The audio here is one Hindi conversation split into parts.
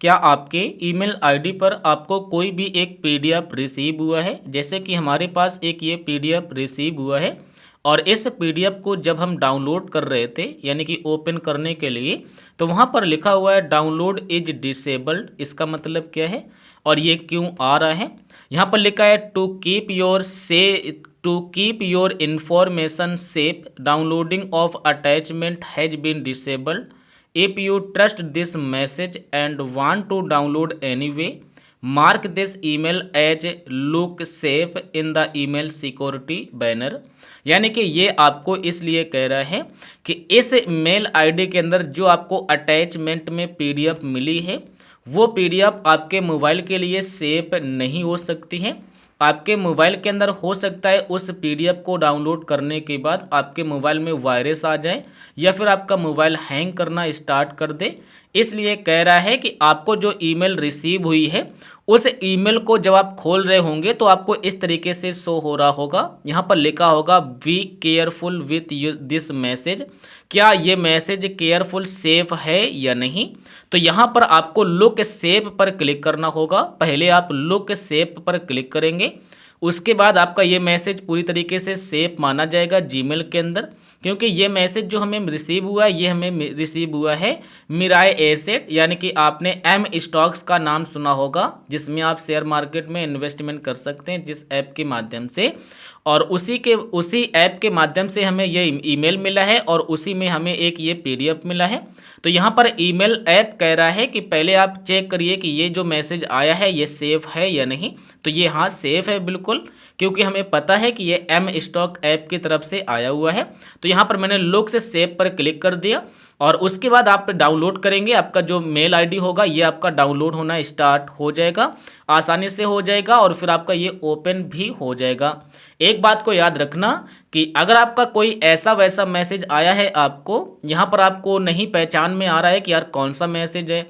क्या आपके ईमेल आईडी पर आपको कोई भी एक पीडीएफ रिसीव हुआ है? जैसे कि हमारे पास एक ये पीडीएफ रिसीव हुआ है और इस पीडीएफ को जब हम डाउनलोड कर रहे थे यानी कि ओपन करने के लिए, तो वहाँ पर लिखा हुआ है डाउनलोड इज डिसेबल्ड। इसका मतलब क्या है और ये क्यों आ रहा है? यहाँ पर लिखा है to keep your information safe, downloading of attachment has been disabled. If you trust this message and want to download anyway, mark this email as look safe in the email security banner। यानी कि ये आपको इसलिए कह रहा है कि इस मेल आईडी के अंदर जो आपको अटैचमेंट में पीडीएफ मिली है, वो पीडीएफ आपके मोबाइल के लिए सेफ नहीं हो सकती है। आपके मोबाइल के अंदर हो सकता है उस पीडीएफ को डाउनलोड करने के बाद आपके मोबाइल में वायरस आ जाए या फिर आपका मोबाइल हैंग करना स्टार्ट कर दे। इसलिए कह रहा है कि आपको जो ईमेल रिसीव हुई है उस ईमेल को जब आप खोल रहे होंगे तो आपको इस तरीके से शो हो रहा होगा। यहाँ पर लिखा होगा be careful with this message. क्या ये मैसेज केयरफुल सेफ है या नहीं? तो यहाँ पर आपको लुक सेफ पर क्लिक करना होगा। पहले आप लुक सेफ पर क्लिक करेंगे, उसके बाद आपका ये मैसेज पूरी तरीके से सेफ माना जाएगा जीमेल के अंदर, क्योंकि ये मैसेज जो हमें रिसीव हुआ है ये हमें रिसीव हुआ है मिराय एसेट, यानी कि आपने एम स्टॉक्स का नाम सुना होगा जिसमें आप शेयर मार्केट में इन्वेस्टमेंट कर सकते हैं जिस ऐप के माध्यम से, और उसी ऐप के माध्यम से हमें ये ईमेल मिला है और उसी में हमें एक ये पीडीएफ मिला है। तो यहाँ पर ईमेल ऐप कह रहा है कि पहले आप चेक करिए कि ये जो मैसेज आया है ये सेफ़ है या नहीं। तो ये हाँ सेफ़ है बिल्कुल, क्योंकि हमें पता है कि ये एम स्टॉक ऐप की तरफ से आया हुआ है। तो यहाँ पर मैंने लुक से सेव पर क्लिक कर दिया और उसके बाद आप डाउनलोड करेंगे, आपका जो मेल आईडी होगा ये आपका डाउनलोड होना स्टार्ट हो जाएगा, आसानी से हो जाएगा और फिर आपका ये ओपन भी हो जाएगा। एक बात को याद रखना कि अगर आपका कोई ऐसा वैसा मैसेज आया है आपको, यहाँ पर आपको नहीं पहचान में आ रहा है कि यार कौन सा मैसेज है,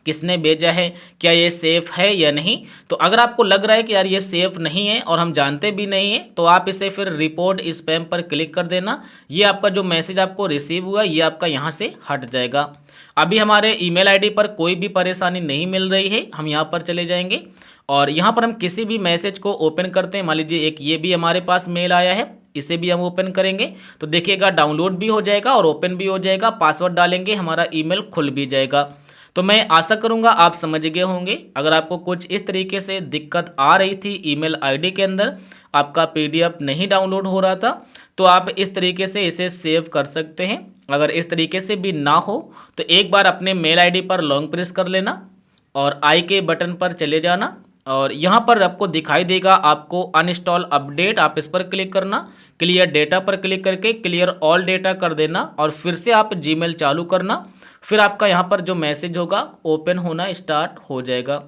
किसने भेजा है, क्या ये सेफ़ है या नहीं, तो अगर आपको लग रहा है कि यार ये सेफ़ नहीं है और हम जानते भी नहीं है तो आप इसे फिर रिपोर्ट स्पैम पर क्लिक कर देना। ये आपका जो मैसेज आपको रिसीव हुआ ये आपका यहाँ से हट जाएगा। अभी हमारे ईमेल आईडी पर कोई भी परेशानी नहीं मिल रही है, हम यहाँ पर चले जाएंगे और यहाँ पर हम किसी भी मैसेज को ओपन करते हैं। मान लीजिए एक ये भी हमारे पास मेल आया है, इसे भी हम ओपन करेंगे तो देखिएगा डाउनलोड भी हो जाएगा और ओपन भी हो जाएगा। पासवर्ड डालेंगे हमारा ईमेल खुल भी जाएगा। तो मैं आशा करूंगा आप समझ गए होंगे। अगर आपको कुछ इस तरीके से दिक्कत आ रही थी ईमेल आईडी के अंदर, आपका पीडीएफ नहीं डाउनलोड हो रहा था, तो आप इस तरीके से इसे सेव कर सकते हैं। अगर इस तरीके से भी ना हो तो एक बार अपने मेल आईडी पर लॉन्ग प्रेस कर लेना और आई के बटन पर चले जाना और यहाँ पर आपको दिखाई देगा आपको अनइंस्टॉल अपडेट, आप इस पर क्लिक करना, क्लियर डेटा पर क्लिक करके क्लियर ऑल डेटा कर देना और फिर से आप जीमेल चालू करना। फिर आपका यहाँ पर जो मैसेज होगा ओपन होना स्टार्ट हो जाएगा।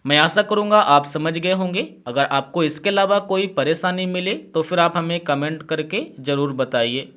मैं आशा करूँगा आप समझ गए होंगे। अगर आपको इसके अलावा कोई परेशानी मिले तो फिर आप हमें कमेंट करके ज़रूर बताइए।